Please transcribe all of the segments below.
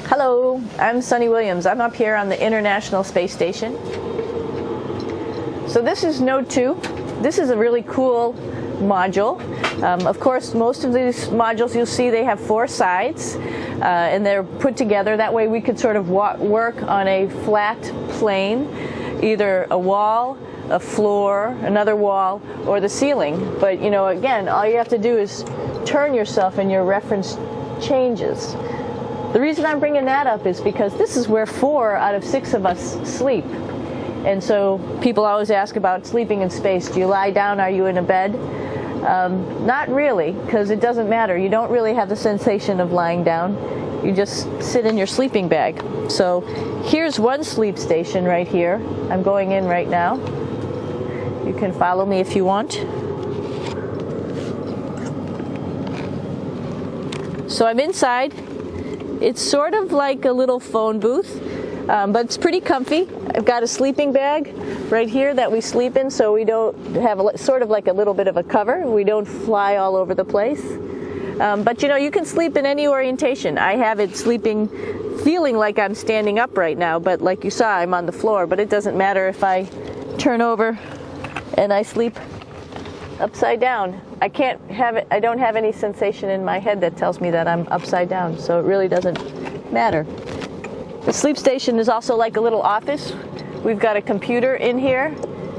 Hello, I'm Sunny Williams. I'm up here on the International Space Station. So this is Node 2. This is a really cool module. Of course, most of these modules you'll see they have 4 sides and they're put together. That way we could sort of work on a flat plane, either a wall, a floor, another wall, or the ceiling. But you know, again, all you have to do is turn yourself and your reference changes. The reason I'm bringing that up is because this is where 4 out of 6 of us sleep. And so people always ask about sleeping in space. Do you lie down? Are you in a bed? Not really, because it doesn't matter. You don't really have the sensation of lying down. You just sit in your sleeping bag. So here's one sleep station right here. I'm going in right now. You can follow me if you want. So I'm inside. It's sort of like a little phone booth, but it's pretty comfy. I've got a sleeping bag right here that we sleep in, so we don't have sort of like a little bit of a cover. We don't fly all over the place. But you know, you can sleep in any orientation. I have it feeling like I'm standing up right now, but like you saw, I'm on the floor. But it doesn't matter if I turn over and I sleep upside down. I don't have any sensation in my head that tells me that I'm upside down, so it really doesn't matter. The sleep station is also like a little office. We've got a computer in here.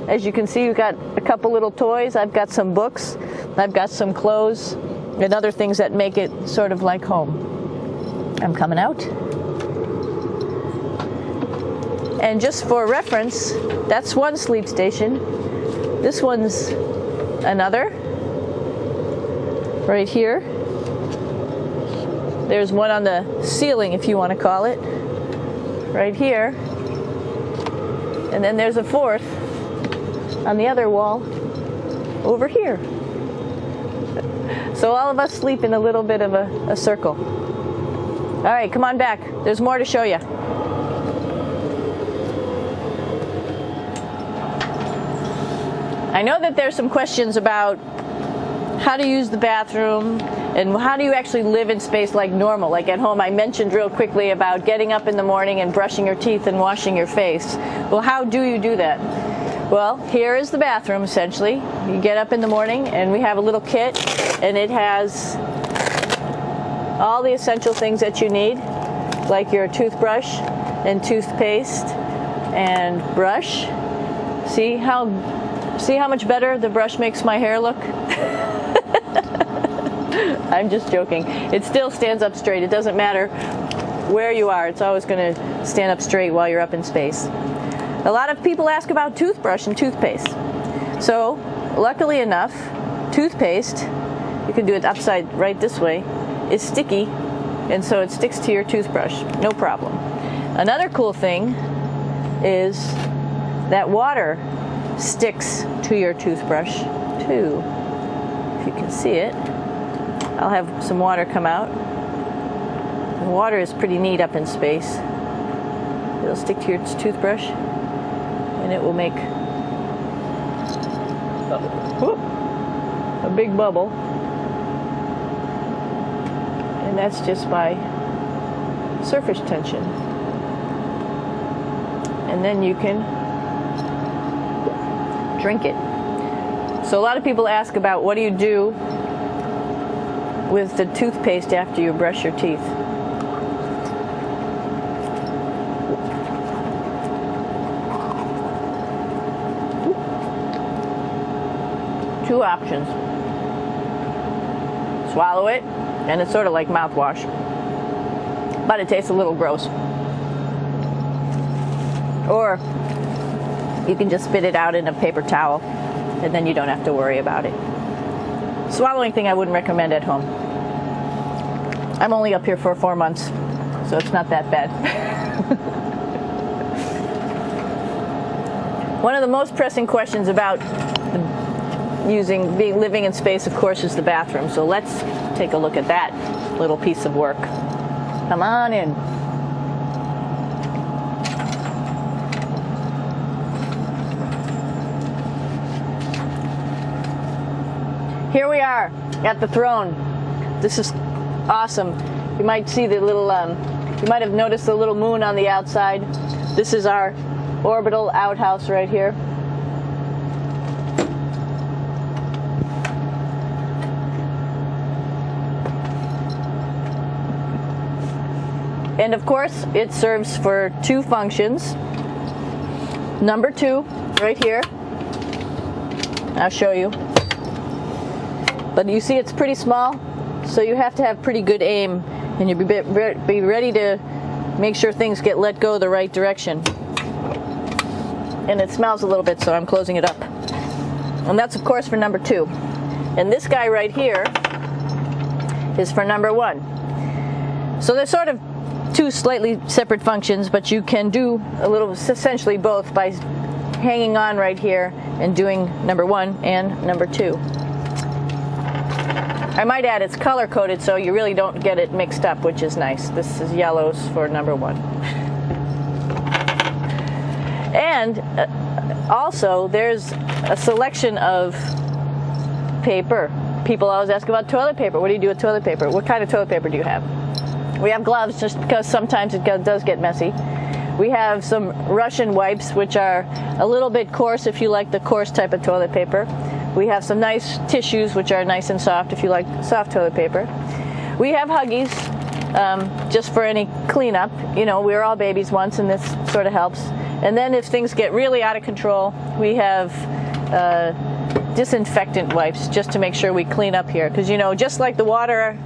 As you can see, we've got a couple little toys. I've got some books. I've got some clothes and other things that make it sort of like home. I'm coming out. And just for reference, that's one sleep station. This one's another. Right here. There's one on the ceiling, if you want to call it. Right here. And then there's a 4th on the other wall over here. So all of us sleep in a little bit of a circle. All right, come on back. There's more to show you. I know that there's some questions about how to use the bathroom and how do you actually live in space like normal, like at home. I mentioned real quickly about getting up in the morning and brushing your teeth and washing your face. Well, how do you do that? Well, here is the bathroom, essentially. You get up in the morning and we have a little kit, and it has all the essential things that you need, like your toothbrush and toothpaste and brush. See how much better the brush makes my hair look? I'm just joking. It still stands up straight. It doesn't matter where you are. It's always going to stand up straight while you're up in space. A lot of people ask about toothbrush and toothpaste. So, luckily enough, toothpaste, you can do it upside right this way, is sticky, and so it sticks to your toothbrush. No problem. Another cool thing is that water sticks to your toothbrush too. If you can see it, I'll have some water come out. The water is pretty neat up in space. It'll stick to your toothbrush and it will make a big bubble, and that's just by surface tension. And then you can drink it. So a lot of people ask about what do you do with the toothpaste after you brush your teeth. Two options. Swallow it, and it's sort of like mouthwash, but it tastes a little gross. Or you can just spit it out in a paper towel, and then you don't have to worry about it. Swallowing thing I wouldn't recommend at home. I'm only up here for 4 months, so it's not that bad. One of the most pressing questions about living in space, of course, is the bathroom. So let's take a look at that little piece of work. Come on in. Here we are at the throne. This is awesome. You might see the little, you might have noticed the little moon on the outside. This is our orbital outhouse right here. And of course, it serves for two functions. Number two, right here. I'll show you. But you see it's pretty small, so you have to have pretty good aim, and you'll be ready to make sure things get let go the right direction. And it smells a little bit, so I'm closing it up. And that's, of course, for number two. And this guy right here is for number one. So they're sort of two slightly separate functions, but you can do a little, essentially both, by hanging on right here and doing number one and number two. I might add it's color coded, so you really don't get it mixed up, which is nice. This is yellows for number one. And also there's a selection of paper. People always ask about toilet paper. What do you do with toilet paper? What kind of toilet paper do you have? We have gloves, just because sometimes it does get messy. We have some Russian wipes, which are a little bit coarse if you like the coarse type of toilet paper. We have some nice tissues, which are nice and soft if you like soft toilet paper. We have Huggies, just for any cleanup. You know, we were all babies once, and this sort of helps. And then if things get really out of control, we have disinfectant wipes, just to make sure we clean up here. Because, you know, just like the water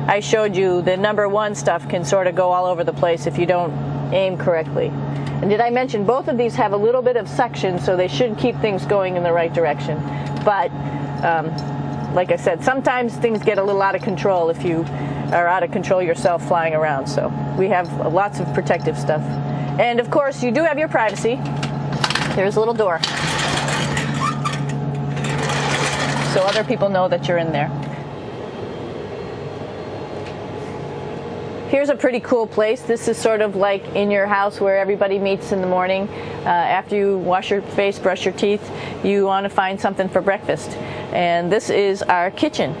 I showed you, the number one stuff can sort of go all over the place if you don't aim correctly. And did I mention both of these have a little bit of suction, so they should keep things going in the right direction. But like I said, sometimes things get a little out of control if you are out of control yourself flying around. So we have lots of protective stuff. And of course, you do have your privacy. There's a little door, so other people know that you're in there. Here's a pretty cool place. This is sort of like in your house where everybody meets in the morning. After you wash your face, brush your teeth, you want to find something for breakfast. And this is our kitchen.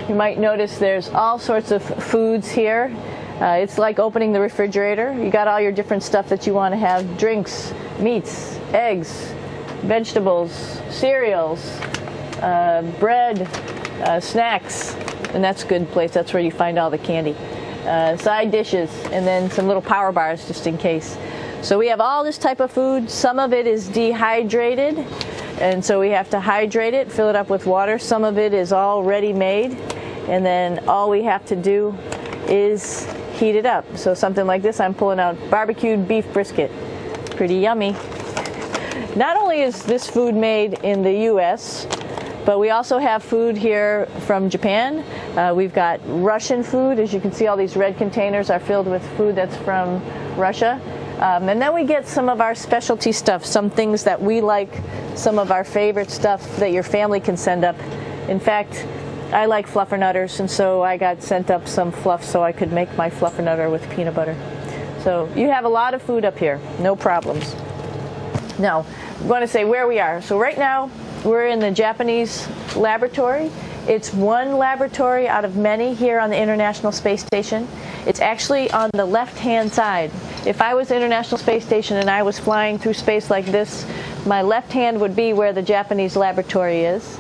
You might notice there's all sorts of foods here. It's like opening the refrigerator. You got all your different stuff that you want to have: drinks, meats, eggs, vegetables, cereals, bread, snacks. And that's a good place. That's where you find all the candy. Side dishes, and then some little power bars just in case. So we have all this type of food. Some of it is dehydrated, and so we have to hydrate it, fill it up with water. Some of it is all ready made, and then all we have to do is heat it up. So something like this, I'm pulling out barbecued beef brisket. Pretty yummy. Not only is this food made in the US, but we also have food here from Japan. We've got Russian food. As you can see, all these red containers are filled with food that's from Russia. And then we get some of our specialty stuff, some things that we like, some of our favorite stuff that your family can send up. In fact, I like fluffernutters, and so I got sent up some fluff so I could make my fluffernutter with peanut butter. So you have a lot of food up here, no problems. Now, I'm going to say where we are. So right now, we're in the Japanese laboratory. It's one laboratory out of many here on the International Space Station. It's actually on the left-hand side. If I was International Space Station and I was flying through space like this, my left hand would be where the Japanese laboratory is.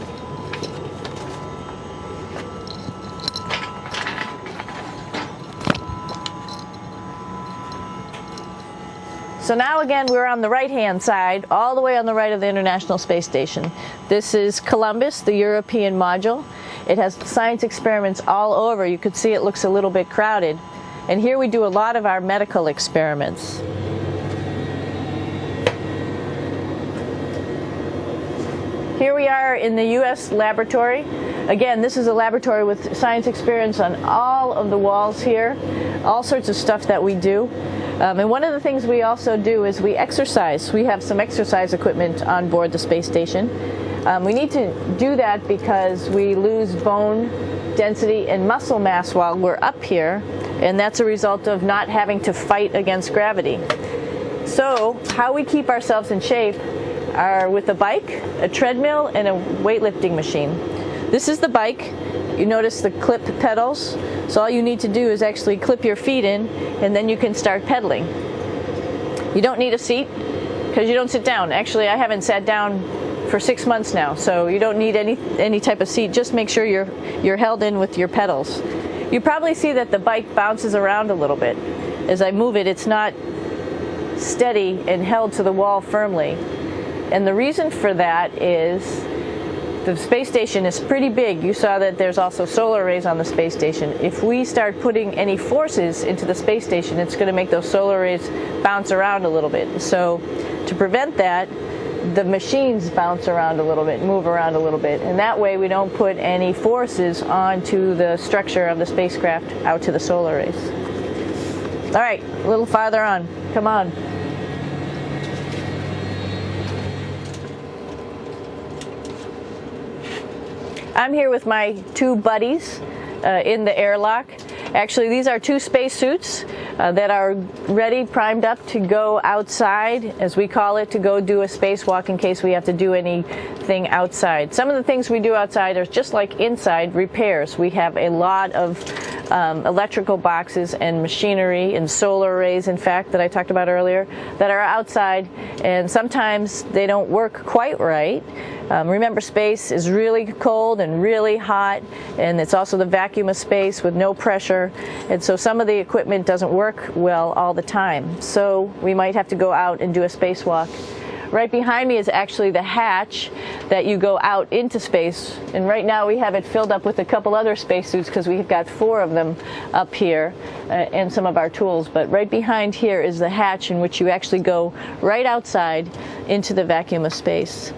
So now again, we're on the right-hand side, all the way on the right of the International Space Station. This is Columbus, the European module. It has science experiments all over. You could see it looks a little bit crowded. And here we do a lot of our medical experiments. Here we are in the U.S. laboratory. Again, this is a laboratory with science experiments on all of the walls here, all sorts of stuff that we do. And one of the things we also do is we exercise. We have some exercise equipment on board the space station. We need to do that because we lose bone density and muscle mass while we're up here, and that's a result of not having to fight against gravity. So how we keep ourselves in shape are with a bike, a treadmill, and a weightlifting machine. This is the bike. You notice the clip pedals. So all you need to do is actually clip your feet in, and then you can start pedaling. You don't need a seat because you don't sit down. Actually, I haven't sat down for 6 months now, so you don't need any type of seat. Just make sure you're held in with your pedals. You probably see that the bike bounces around a little bit. As I move it, it's not steady and held to the wall firmly. And the reason for that is the space station is pretty big. You saw that there's also solar arrays on the space station. If we start putting any forces into the space station, it's going to make those solar arrays bounce around a little bit. So to prevent that, the machines bounce around a little bit, move around a little bit, and that way we don't put any forces onto the structure of the spacecraft out to the solar arrays. All right, a little farther on. Come on. I'm here with my two buddies in the airlock. Actually, these are two spacesuits that are ready, primed up to go outside, as we call it, to go do a spacewalk in case we have to do anything outside. Some of the things we do outside are just like inside repairs. We have a lot of electrical boxes and machinery and solar arrays, in fact, that I talked about earlier, that are outside, and sometimes they don't work quite right. Remember, space is really cold and really hot, and it's also the vacuum of space with no pressure, and so some of the equipment doesn't work well all the time. So we might have to go out and do a spacewalk. Right behind me is actually the hatch that you go out into space, and right now we have it filled up with a couple other spacesuits because we've got 4 of them up here and some of our tools. But right behind here is the hatch in which you actually go right outside into the vacuum of space.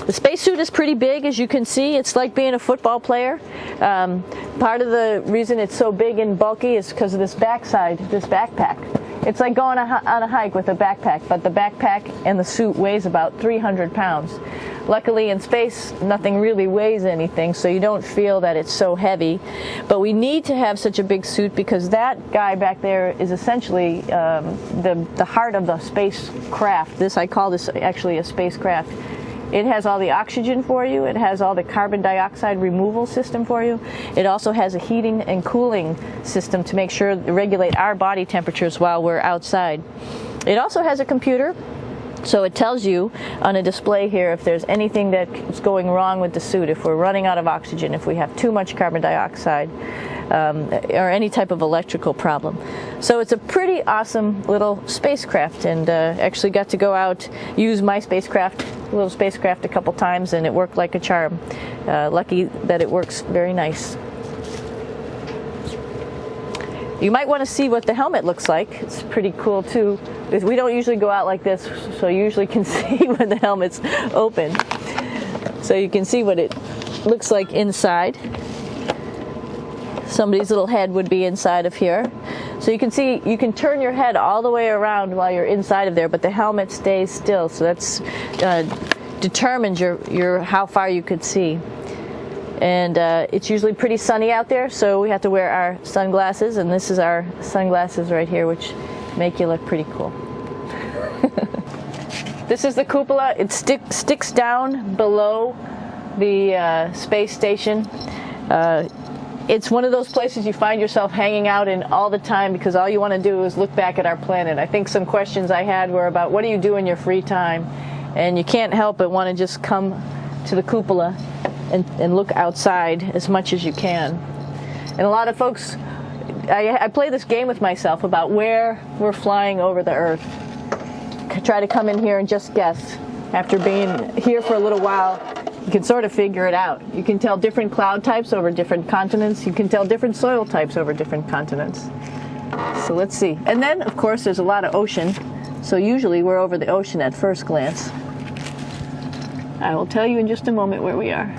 The spacesuit is pretty big, as you can see. It's like being a football player. Part of the reason it's so big and bulky is because of this backside, this backpack. It's like going on a hike with a backpack, but the backpack and the suit weighs about 300 pounds. Luckily in space, nothing really weighs anything, so you don't feel that it's so heavy. But we need to have such a big suit because that guy back there is essentially the heart of the spacecraft. I call this actually a spacecraft. It has all the oxygen for you. It has all the carbon dioxide removal system for you. It also has a heating and cooling system to make sure to regulate our body temperatures while we're outside. It also has a computer, so it tells you on a display here if there's anything that's going wrong with the suit, if we're running out of oxygen, if we have too much carbon dioxide, or any type of electrical problem. So it's a pretty awesome little spacecraft, and actually got to go out, use my little spacecraft a couple times, and it worked like a charm. Lucky that it works very nice. You might want to see what the helmet looks like. It's pretty cool too. We don't usually go out like this, so you usually can see when the helmet's open. So you can see what it looks like inside. Somebody's little head would be inside of here. So you can see, you can turn your head all the way around while you're inside of there, but the helmet stays still, so that's determines your how far you could see. And it's usually pretty sunny out there, so we have to wear our sunglasses, and this is our sunglasses right here, which make you look pretty cool. This is the cupola. It sticks down below the space station. It's one of those places you find yourself hanging out in all the time because all you want to do is look back at our planet. I think some questions I had were about what do you do in your free time? And you can't help but want to just come to the cupola and look outside as much as you can. And a lot of folks, I play this game with myself about where we're flying over the Earth. Try to come in here and just guess. After being here for a little while, you can sort of figure it out. You can tell different cloud types over different continents. You can tell different soil types over different continents. So let's see. And then, of course, there's a lot of ocean. So usually we're over the ocean at first glance. I will tell you in just a moment where we are.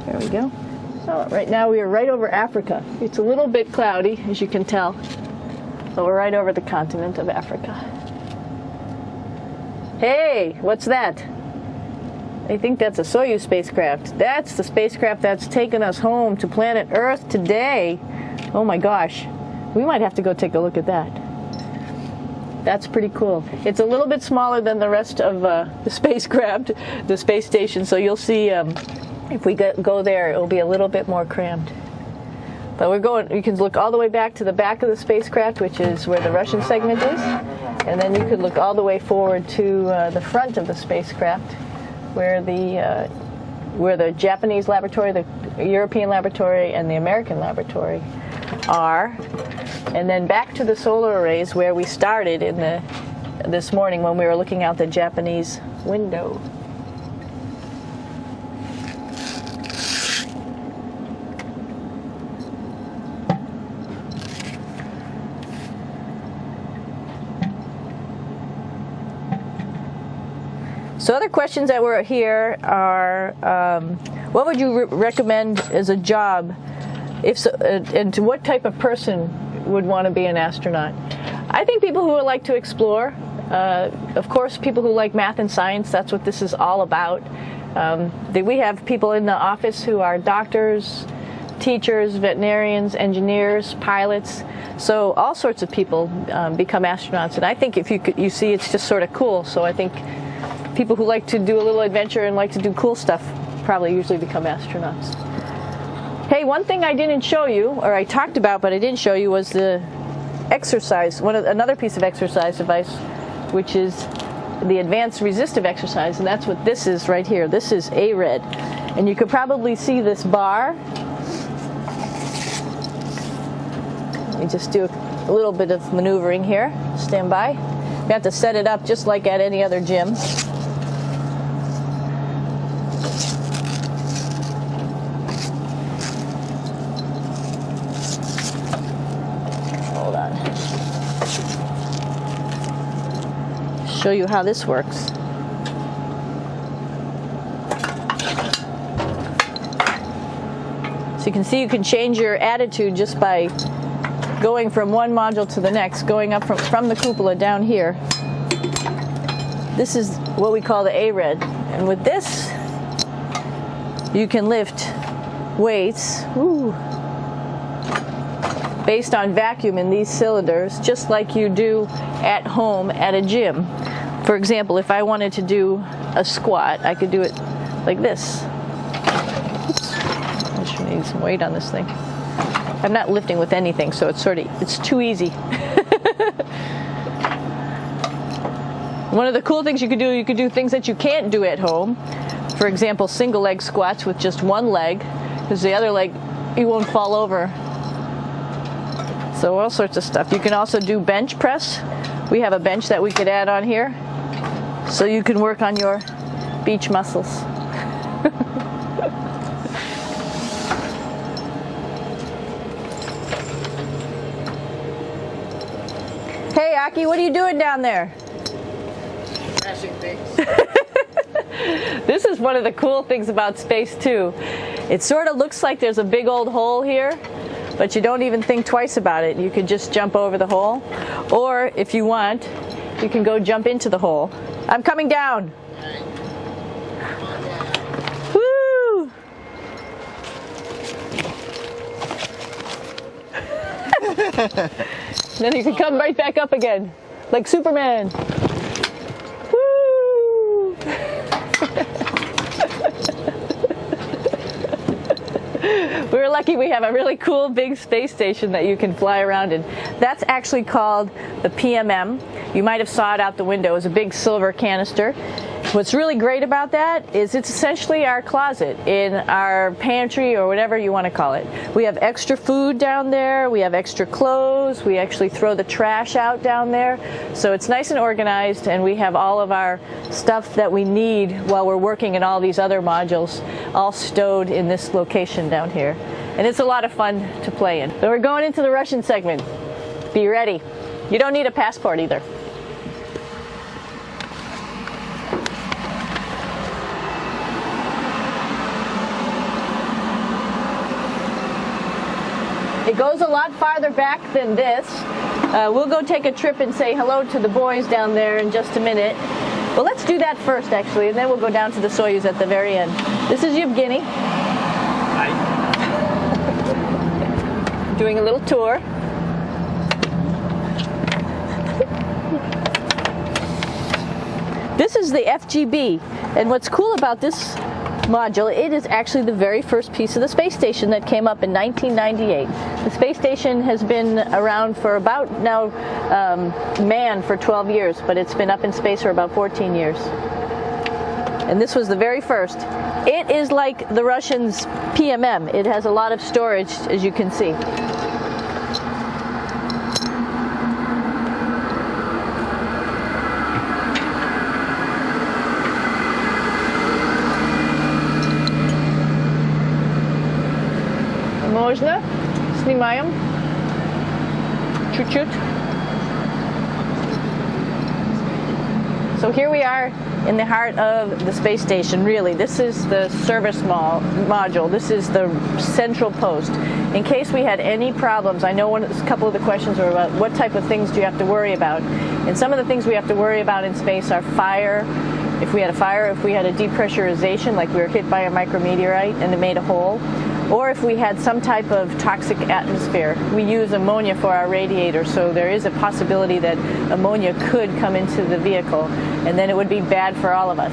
There we go. So right now we are right over Africa. It's a little bit cloudy, as you can tell. But we're right over the continent of Africa. Hey, what's that? I think that's a Soyuz spacecraft. That's the spacecraft that's taken us home to planet Earth today. Oh my gosh. We might have to go take a look at that. That's pretty cool. It's a little bit smaller than the rest of the spacecraft, the space station, so you'll see if we go there, it'll be a little bit more crammed. But we're going, you can look all the way back to the back of the spacecraft, which is where the Russian segment is, and then you could look all the way forward to the front of the spacecraft, where the Japanese laboratory, the European laboratory, and the American laboratory are, and then back to the solar arrays where we started this morning when we were looking out the Japanese window. So other questions that were here are, what would you recommend as a job, and to what type of person would want to be an astronaut? I think people who would like to explore, of course people who like math and science, that's what this is all about. We have people in the office who are doctors, teachers, veterinarians, engineers, pilots, so all sorts of people become astronauts, and I think if you see it's just sort of cool, so I think people who like to do a little adventure and like to do cool stuff probably usually become astronauts. Hey, one thing I didn't show you, or I talked about but I didn't show you, was the exercise, another piece of exercise device, which is the advanced resistive exercise, and that's what this is right here. This is ARED, and you could probably see this bar. Let me just do a little bit of maneuvering here. Stand by. You have to set it up just like at any other gym. Show you how this works. So you can see you can change your attitude just by going from one module to the next, going up from the cupola down here. This is what we call the ARED, and with this you can lift weights based on vacuum in these cylinders, just like you do at home at a gym. For example, if I wanted to do a squat, I could do it like this. Oops. I just need some weight on this thing. I'm not lifting with anything, so it's too easy. One of the cool things you could do things that you can't do at home. For example, single leg squats with just one leg, because the other leg, you won't fall over. So all sorts of stuff. You can also do bench press. We have a bench that we could add on here, so you can work on your beach muscles. Hey Aki, what are you doing down there? Crashing things. This is one of the cool things about space too. It sort of looks like there's a big old hole here, but you don't even think twice about it. You can just jump over the hole, or if you want, you can go jump into the hole. I'm coming down. Woo! Then you can come right back up again, like Superman. Woo! We're lucky we have a really cool big space station that you can fly around in. That's actually called the PMM. You might have saw it out the window. It's a big silver canister. What's really great about that is it's essentially our closet in our pantry, or whatever you want to call it. We have extra food down there, we have extra clothes, we actually throw the trash out down there. So it's nice and organized, and we have all of our stuff that we need while we're working in all these other modules all stowed in this location down here. And it's a lot of fun to play in. So we're going into the Russian segment. Be ready. You don't need a passport either. It goes a lot farther back than this. We'll go take a trip and say hello to the boys down there in just a minute. Well, let's do that first, actually, and then we'll go down to the Soyuz at the very end. This is Yevgeny. Hi. Doing a little tour. This is the FGB, and what's cool about this module, it is actually the very first piece of the space station that came up in 1998. The space station has been around for about now manned for 12 years, but it's been up in space for about 14 years. And this was the very first. It is like the Russians' PMM. It has a lot of storage, as you can see. Можно? Снимаем. Чуть-чуть. So here we are in the heart of the space station, really. This is the service module. This is the central post. In case we had any problems, I know a couple of the questions were about what type of things do you have to worry about. And some of the things we have to worry about in space are fire. If we had a fire, if we had a depressurization, like we were hit by a micrometeorite and it made a hole, or if we had some type of toxic atmosphere. We use ammonia for our radiator, so there is a possibility that ammonia could come into the vehicle, and then it would be bad for all of us.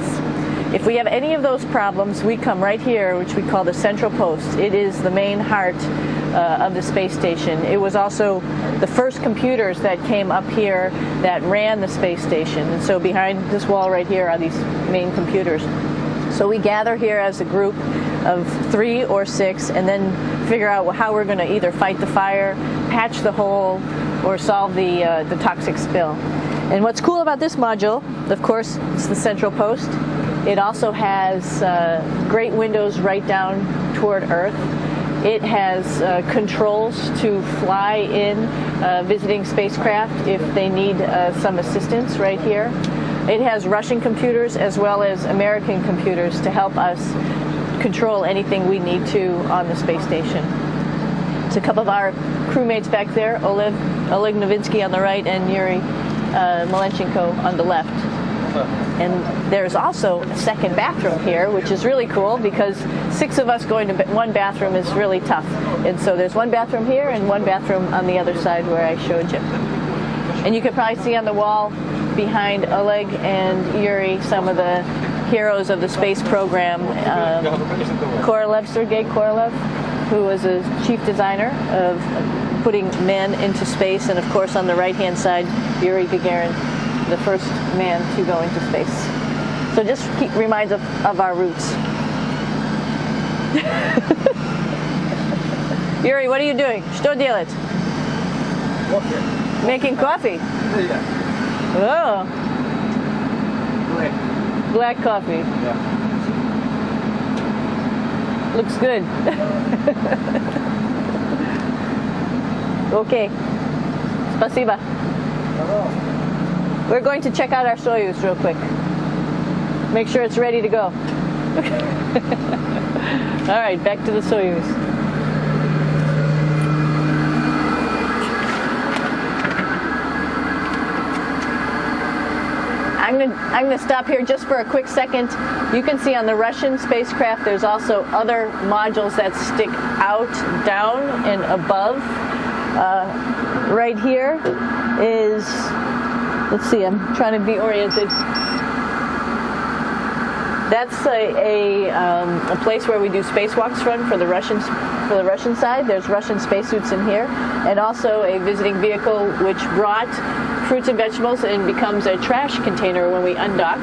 If we have any of those problems, we come right here, which we call the central post. It is the main heart of the space station. It was also the first computers that came up here that ran the space station, and so behind this wall right here are these main computers. So we gather here as a group of 3 or 6 and then figure out how we're going to either fight the fire, patch the hole, or solve the toxic spill. And what's cool about this module, of course, it's the central post. It also has great windows right down toward Earth. It has controls to fly in visiting spacecraft if they need some assistance right here. It has Russian computers as well as American computers to help us control anything we need to on the space station. It's a couple of our crewmates back there, Oleg Novinsky on the right and Yuri Malenchenko on the left. And there's also a second bathroom here, which is really cool because 6 of us going to one bathroom is really tough. And so there's one bathroom here and one bathroom on the other side where I showed you. And you can probably see on the wall behind Oleg and Yuri some of the heroes of the space program. Korolev, Sergei Korolev, who was a chief designer of putting men into space, and of course on the right-hand side, Yuri Gagarin, the first man to go into space. So just reminds us of our roots. Yuri, what are you doing? Что делать? Making coffee. Oh. Black coffee. Yeah. Looks good. Okay. Спасибо. We're going to check out our Soyuz real quick. Make sure it's ready to go. All right, back to the Soyuz. I'm going to stop here just for a quick second. You can see on the Russian spacecraft there's also other modules that stick out, down, and above. Right here is, let's see, I'm trying to be oriented. That's a place where we do spacewalks from for the Russian side. There's Russian spacesuits in here, and also a visiting vehicle which brought fruits and vegetables and becomes a trash container when we undock.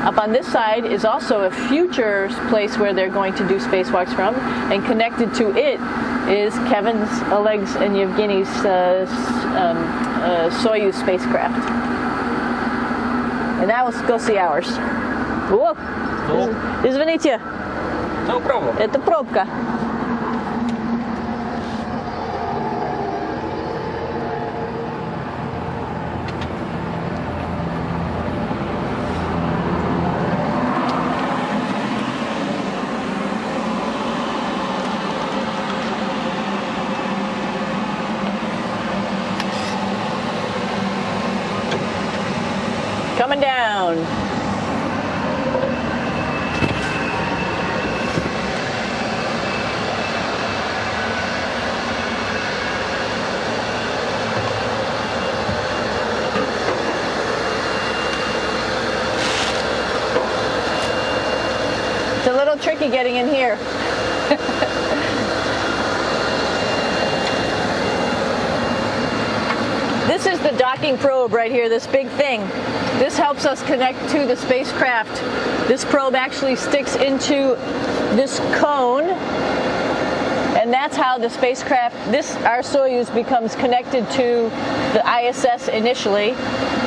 Up on this side is also a future place where they're going to do spacewalks from, and connected to it is Kevin's, Oleg's, and Yevgeny's Soyuz spacecraft. And now let's go see ours. Whoa! Извините. No problem. Это пробка. Coming down. little tricky getting in here. This is the docking probe right here, this big thing. This helps us connect to the spacecraft. This probe actually sticks into this cone, and that's how the spacecraft, our Soyuz, becomes connected to the ISS initially.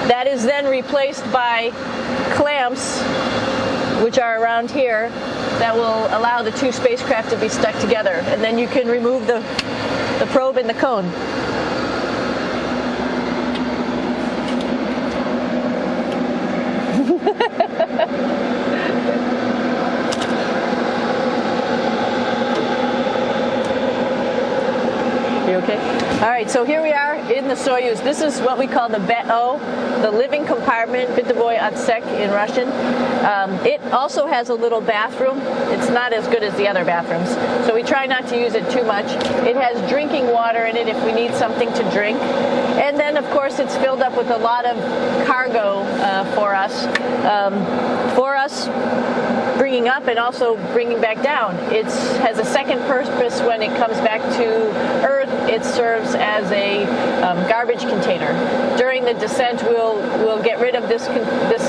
That is then replaced by clamps, which are around here, that will allow the two spacecraft to be stuck together. And then you can remove the probe and the cone. You okay? All right, so here we are in the Soyuz. This is what we call the BEO, the living compartment, bytovoy odsek in Russian. It also has a little bathroom. It's not as good as the other bathrooms, so we try not to use it too much. It has drinking water in it if we need something to drink. And then, of course, it's filled up with a lot of cargo for us. Bringing up and also bringing back down. It has a second purpose when it comes back to Earth. It serves as a garbage container. During the descent, we'll get rid of this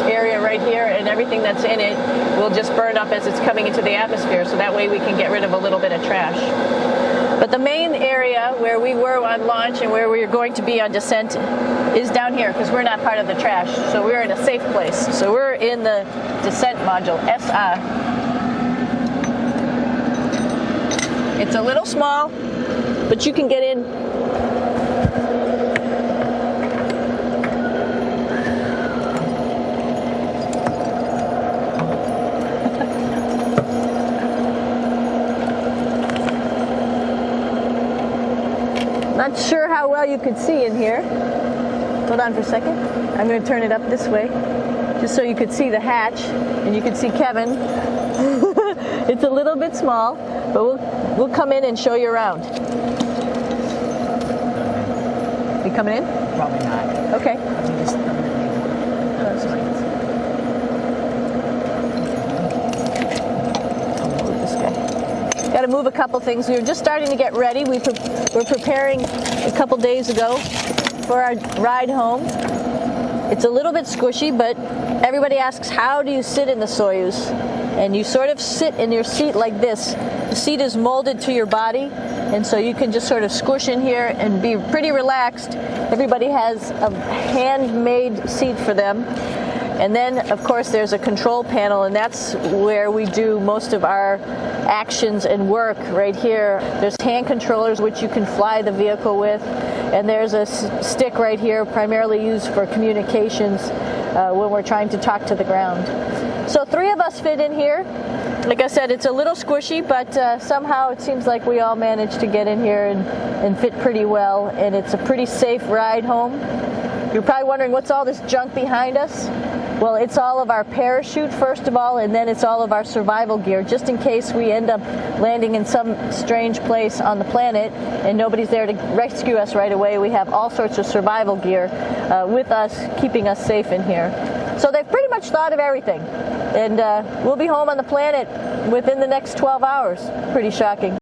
area right here, and everything that's in it will just burn up as it's coming into the atmosphere, so that way we can get rid of a little bit of trash. But the main area where we were on launch and where we're going to be on descent is down here, because we're not part of the trash. So we're in a safe place. So we're in the descent module, SA. It's a little small, but you can get in. Not sure how well you could see in here. Hold on for a second. I'm going to turn it up this way, just so you could see the hatch and you could see Kevin. It's a little bit small, but we'll come in and show you around. You coming in? Probably not. Okay. Got to move a couple things. We were just starting to get ready. We're preparing a couple days ago for our ride home. It's a little bit squishy, but everybody asks, how do you sit in the Soyuz? And you sort of sit in your seat like this. The seat is molded to your body, and so you can just sort of squish in here and be pretty relaxed. Everybody has a handmade seat for them. And then, of course, there's a control panel, and that's where we do most of our actions and work right here. There's hand controllers, which you can fly the vehicle with, and there's a stick right here, primarily used for communications when we're trying to talk to the ground. So 3 of us fit in here. Like I said, it's a little squishy, but somehow it seems like we all managed to get in here and fit pretty well, and it's a pretty safe ride home. You're probably wondering, what's all this junk behind us? Well, it's all of our parachute, first of all, and then it's all of our survival gear, just in case we end up landing in some strange place on the planet and nobody's there to rescue us right away. We have all sorts of survival gear with us, keeping us safe in here. So they've pretty much thought of everything. And we'll be home on the planet within the next 12 hours. Pretty shocking.